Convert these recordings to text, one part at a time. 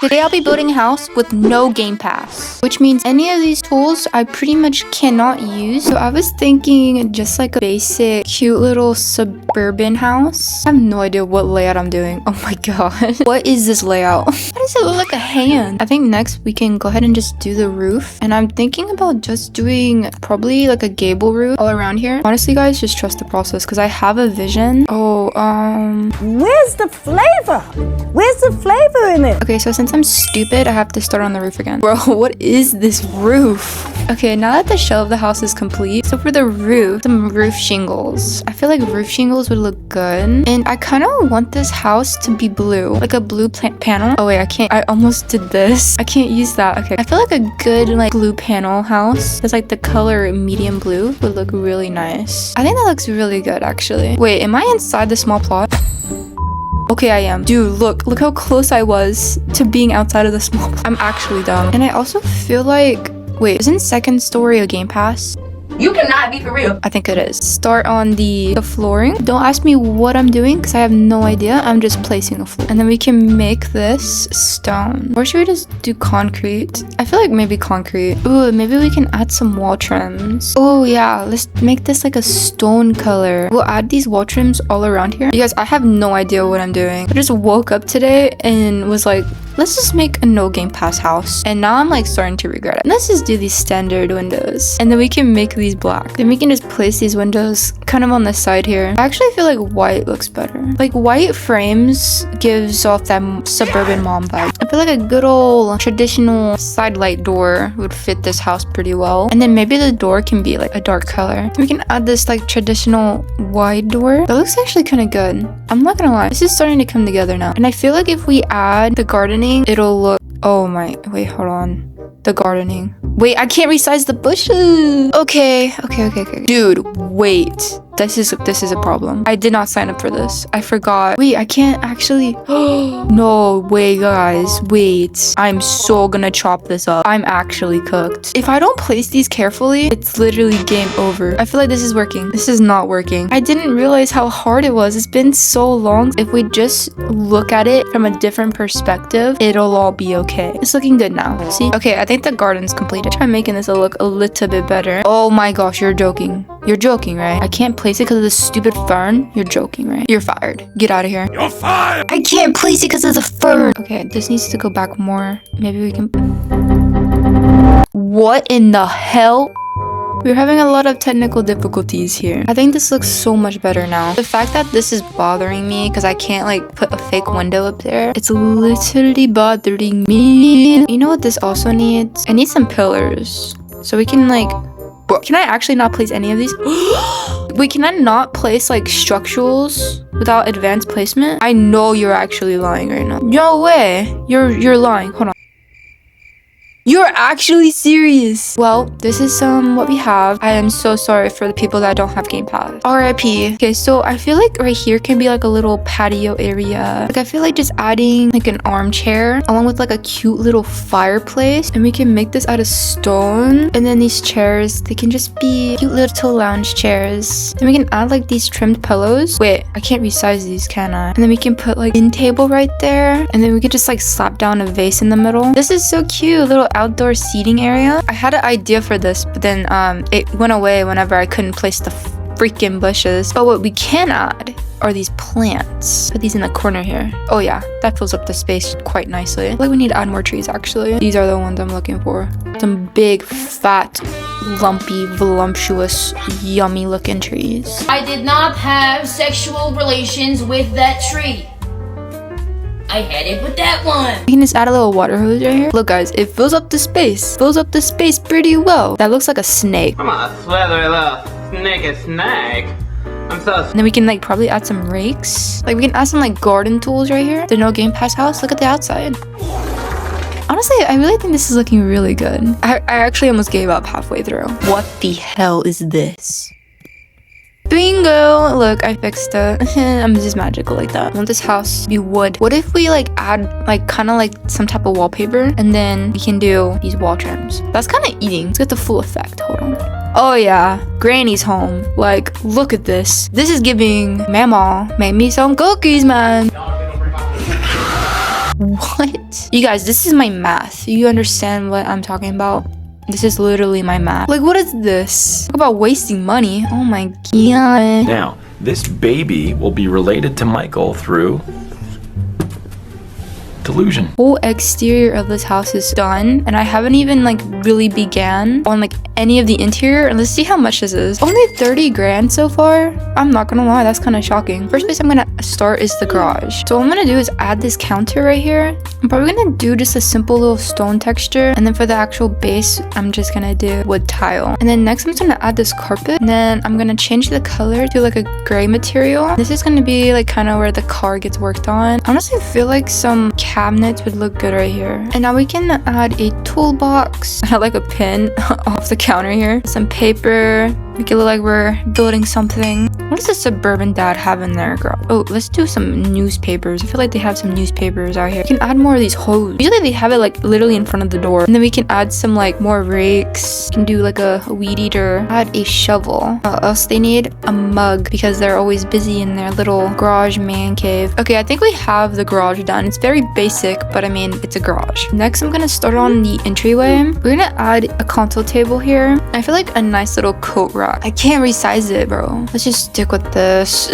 Today I'll be building a house with no Game Pass, which means any of these tools I pretty much cannot use. So I was thinking just like a basic, cute little suburban house. I have no idea what layout I'm doing. Oh my god. What is this layout? Why does it look like a hand? I think next we can go ahead and just do the roof. And I'm thinking about just doing probably like a gable roof all around here. Honestly guys, just trust the process because I have a vision. Where's the flavor? Where's the flavor in it? Okay, so since I'm stupid, I have to start on the roof again. Bro, what is this roof? Okay, now that the shell of the house is complete, so for the roof, some roof shingles. I feel like roof shingles would look good. And I kind of want this house to be blue, like a blue panel. Oh wait, I can't. I almost did this. I can't use that. Okay, I feel like a good like blue panel house. It's like the color medium blue would look really nice. I think that looks really good actually. Wait, am I inside the small plot? Okay, I am. Dude, look how close I was to being outside of the small plot. I'm actually dumb. And I also feel like, wait, isn't second story a Game Pass? You cannot be for real. I think it is. Start on the flooring. Don't ask me what I'm doing because I have no idea. I'm just placing a floor. And then we can make this stone. Or should we just do concrete? I feel like maybe concrete. Ooh, maybe we can add some wall trims. Oh yeah, let's make this like a stone color. We'll add these wall trims all around here. You guys, I have no idea what I'm doing. I just woke up today and was like, let's just make a no Game Pass house. And now I'm like starting to regret it. Let's just do these standard windows. And then we can make these black. Then we can just place these windows kind of on the side here. I actually feel like white looks better. Like white frames gives off that suburban mom vibe. I feel like a good old traditional side light door would fit this house pretty well. And then maybe the door can be like a dark color. We can add this like traditional wide door. That looks actually kind of good. I'm not gonna lie. This is starting to come together now. And I feel like if we add the gardening, it'll look, oh my, wait, hold on. The gardening. Wait, I can't resize the bushes. Okay. Dude, wait. This is a problem. I did not sign up for this. I forgot. Wait, I can't actually. No way, guys. Wait. I'm so gonna chop this up. I'm actually cooked. If I don't place these carefully, it's literally game over. I feel like this is working. This is not working. I didn't realize how hard it was. It's been so long. If we just look at it from a different perspective, it'll all be okay. It's looking good now. See? Okay, I think the garden's completed. Try making this look a little bit better. Oh my gosh, you're joking. You're joking, right? I can't place it because of this stupid fern. You're joking, right? You're fired. Get out of here. You're fired! I can't place it because of the fern. Okay, this needs to go back more. Maybe we can... What in the hell? We're having a lot of technical difficulties here. I think this looks so much better now. The fact that this is bothering me because I can't like put a fake window up there. It's literally bothering me. You know what this also needs? I need some pillars. So we can like... Bro, can I actually not place any of these? Wait, can I not place like structurals without advanced placement? I know you're actually lying right now. No way. You're lying. Hold on. You're actually serious. Well, this is what we have. I am so sorry for the people that don't have Game Pass. RIP. Okay, so I feel like right here can be like a little patio area. Like I feel like just adding like an armchair along with like a cute little fireplace. And we can make this out of stone. And then these chairs, they can just be cute little lounge chairs. Then we can add like these trimmed pillows. Wait, I can't resize these, can I? And then we can put like in table right there. And then we could just like slap down a vase in the middle. This is so cute. Little outdoor seating area. I had an idea for this, but then it went away whenever I couldn't place the freaking bushes. But what we can add are these plants. Put these in the corner here. Oh yeah, that fills up the space quite nicely. Like we need to add more trees actually. These are the ones I'm looking for. Some big, fat, lumpy, voluptuous, yummy looking trees. I did not have sexual relations with that tree. I had it with that one. We can just add a little water hose right here. Look guys, it fills up the space. Fills up the space pretty well. That looks like a snake. I'm a slithery little sneaky snake. I'm so... And then we can like probably add some rakes. Like we can add some like garden tools right here. The no Game Pass house. Look at the outside. Honestly, I really think this is looking really good. I actually almost gave up halfway through. What the hell is this? Bingo! Look, I fixed it. I'm just magical like that. I want this house to be wood. What if we like add like kind of like some type of wallpaper and then we can do these wall trims? That's kind of eating. Let's get the full effect. Hold on. Oh yeah, Granny's home. Like, look at this. This is giving Mama made me some cookies, man. What? 8. You guys, this is my math. You understand what I'm talking about? This is literally my math. Like, what is this? Talk about wasting money. Oh my god. Now, this baby will be related to Michael through delusion. Whole exterior of this house is done, and I haven't even like really began on like any of the interior. And let's see how much this is. Only 30 grand so far. I'm not gonna lie, that's kind of shocking. First place I'm gonna start is the garage. So what I'm gonna do is add this counter right here. I'm probably gonna do just a simple little stone texture, and then for the actual base I'm just gonna do wood tile. And then next I'm just gonna add this carpet, and then I'm gonna change the color to like a gray material. This is gonna be like kind of where the car gets worked on. Honestly, I feel like some cabinets would look good right here. And now we can add a toolbox. I have like a pin off the counter here. Some paper. Make it look like we're building something. What does a suburban dad have in there, girl? Oh, let's do some newspapers. I feel like they have some newspapers out here. We can add more of these hose. Usually they have it like literally in front of the door. And then we can add some like more rakes. We can do like a weed eater. Add a shovel. Else they need a mug because they're always busy in their little garage man cave. Okay, I think we have the garage done. It's very basic, but I mean, it's a garage. Next, I'm gonna start on the entryway. We're gonna add a console table here. I feel like a nice little coat rack. I can't resize it, bro. Let's just stick with this.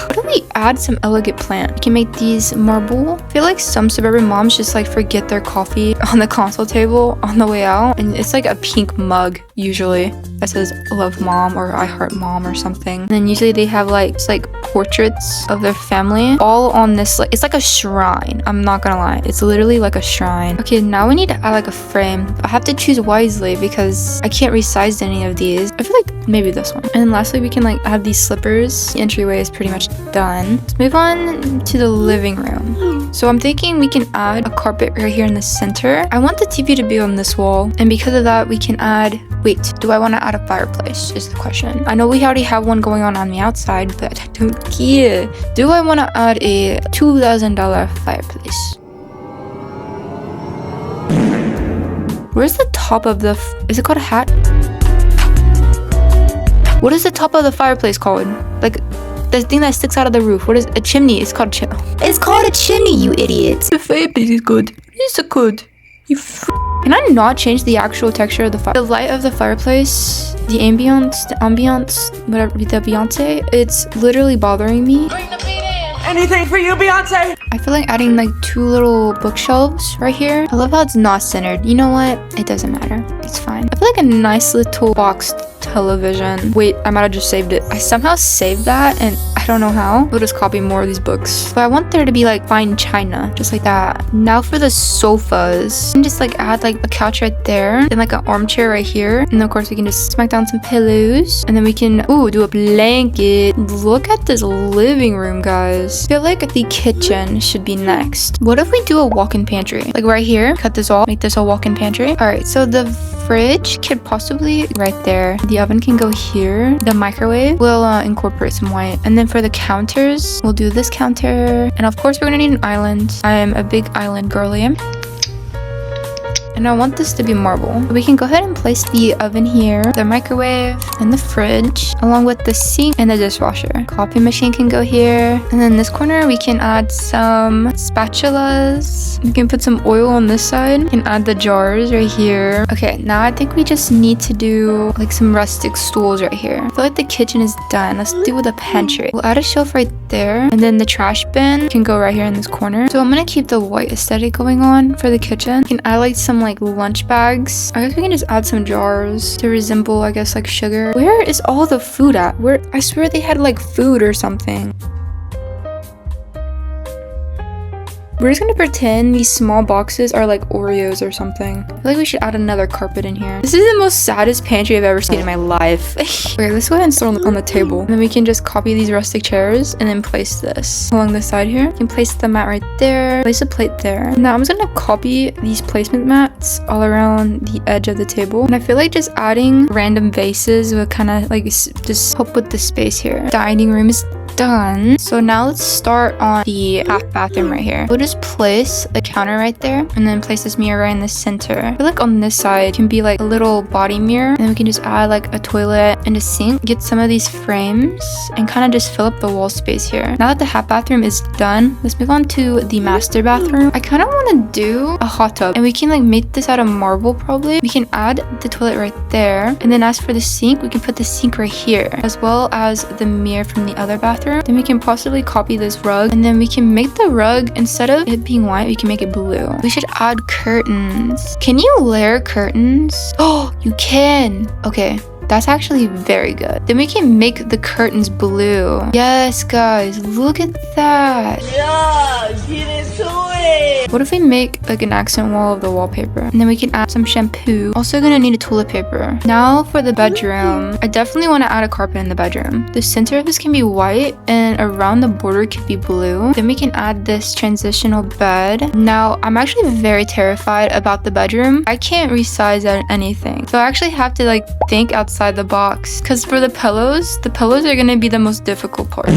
What do we add? Some elegant plant. We can make these marble. I feel like some suburban moms just like forget their coffee on the console table on the way out, and it's like a pink mug usually that says love mom or I heart mom or something. And then usually they have like it's like portraits of their family all on this, like it's like a shrine. I'm not gonna lie, it's literally like a shrine. Okay, now we need to add like a frame. I have to choose wisely because I can't resize any of these. I feel like maybe this one. And then lastly, we can like add these slippers. The entryway is pretty much done. Let's move on to the living room. So I'm thinking we can add a carpet right here in the center. I want the TV to be on this wall, and because of that we can add, wait, do I want to add a fireplace is the question. I know we already have one going on the outside, but I don't care. Do I want to add a $2,000 fireplace? Where's the top of the is it called a hat? What is the top of the fireplace called? Like the thing that sticks out of the roof. What is a chimney? It's called It's called a chimney, you idiots. The fireplace is good. It's a good. You Can I not change the actual texture of the fire? The light of the fireplace, the ambience, whatever, the Beyonce, it's literally bothering me. Anything for you, Beyonce? I feel like adding like 2 little bookshelves right here. I love how it's not centered. You know what? It doesn't matter. It's fine. I feel like a nice little boxed television. Wait, I might have just saved it. I somehow saved that and I don't know how. We'll just copy more of these books. But I want there to be like fine china, just like that. Now for the sofas. And just like add like a couch right there and like an armchair right here. And of course we can just smack down some pillows. And then we can, do a blanket. Look at this living room, guys. I feel like the kitchen should be next. What if we do a walk-in pantry? Like right here, cut this off, make this a walk-in pantry. All right, so the fridge could possibly right there. The oven can go here. The microwave will incorporate some white. And then for the counters, we'll do this counter. And of course, we're gonna need an island. I am a big island girly. And I want this to be marble. We can go ahead and place the oven here, the microwave, and the fridge, along with the sink and the dishwasher. Coffee machine can go here. And then this corner, we can add some spatulas. We can put some oil on this side. We can add the jars right here. Okay, now I think we just need to do like some rustic stools right here. I feel like the kitchen is done. Let's do with a pantry. We'll add a shelf right there. And then the trash bin can go right here in this corner. So I'm gonna keep the white aesthetic going on for the kitchen. We can add like some like lunch bags. I guess we can just add some jars to resemble, I guess, like sugar. Where is all the food at? Where? I swear they had like food or something. We're just gonna pretend these small boxes are like Oreos or something. I feel like we should add another carpet in here. This is the most saddest pantry I've ever seen in my life. Okay, let's go ahead and start on the table. And then we can just copy these rustic chairs and then place this along the side here. You can place the mat right there. Place a plate there. Now I'm just gonna copy these placement mats all around the edge of the table. And I feel like just adding random vases will kind of like just help with the space here. Dining room is done. So now let's start on the half bathroom right here. We'll just place a counter right there and then place this mirror right in the center. I feel like on this side can be like a little body mirror, and then we can just add like a toilet and a sink. Get some of these frames and kind of just fill up the wall space here. Now that the half bathroom is done, let's move on to the master bathroom. I kind of want to do a hot tub, and we can like make this out of marble probably. We can add the toilet right there, and then as for the sink, we can put the sink right here, as well as the mirror from the other bathroom. Then we can possibly copy this rug, and then we can make the rug, instead of it being white, we can make it blue. We should add curtains. Can you layer curtains? Oh, you can. Okay. That's actually very good. Then we can make the curtains blue. Yes, guys, look at that. Yeah, get into it. What if we make like an accent wall of the wallpaper? And then we can add some shampoo. Also gonna need a toilet paper. Now for the bedroom. I definitely want to add a carpet in the bedroom. The center of this can be white and around the border can be blue. Then we can add this transitional bed. Now, I'm actually very terrified about the bedroom. I can't resize anything. So I actually have to like think outside the box, because for the pillows are gonna be the most difficult part.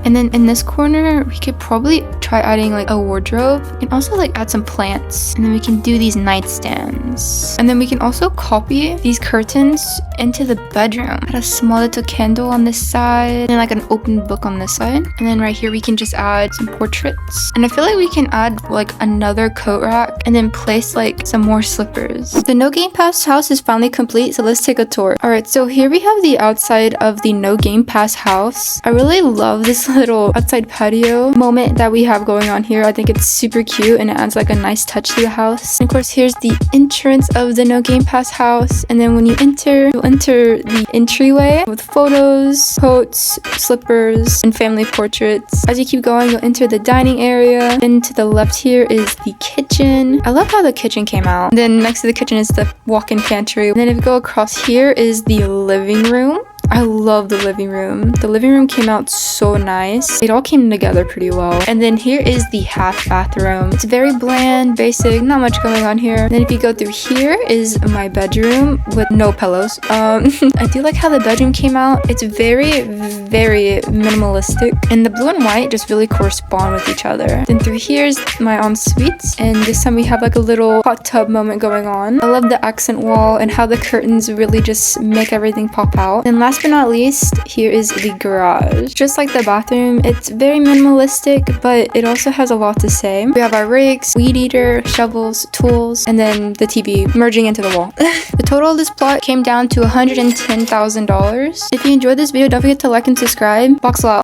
And then in this corner, we could probably try adding like a wardrobe. We can also like add some plants, and then we can do these nightstands. And then we can also copy these curtains into the bedroom. Add a small little candle on this side, and like an open book on this side. And then right here, we can just add some portraits. And I feel like we can add like another coat rack, and then place like some more slippers. The No Game Pass house is finally complete, so let's take a tour. All right, so here we have the outside of the No Game Pass house. I really love this little outside patio moment that we have going on here. I think it's super cute, and it adds like a nice touch to the house. And of course, here's the entrance of the No Game Pass house. And then when you enter, you'll enter the entryway with photos, coats, slippers, and family portraits. As you keep going, you'll enter the dining area. Then to the left here is the kitchen. I love how the kitchen came out. And then next to the kitchen is the walk-in pantry. And then if you go across here is the living room. I love the living room. The living room came out so nice. It all came together pretty well. And then here is the half bathroom. It's very bland, basic, not much going on here. And then if you go through here is my bedroom with no pillows. I do like how the bedroom came out. It's very, very minimalistic. And the blue and white just really correspond with each other. Then through here is my ensuite. And this time we have like a little hot tub moment going on. I love the accent wall and how the curtains really just make everything pop out. And last but not least, here is the garage. Just like the bathroom, it's very minimalistic, but it also has a lot to say. We have our rakes, weed eater, shovels, tools, and then the TV merging into the wall. The total of this plot came down to $110,000. If you enjoyed this video, don't forget to like and subscribe. Box out.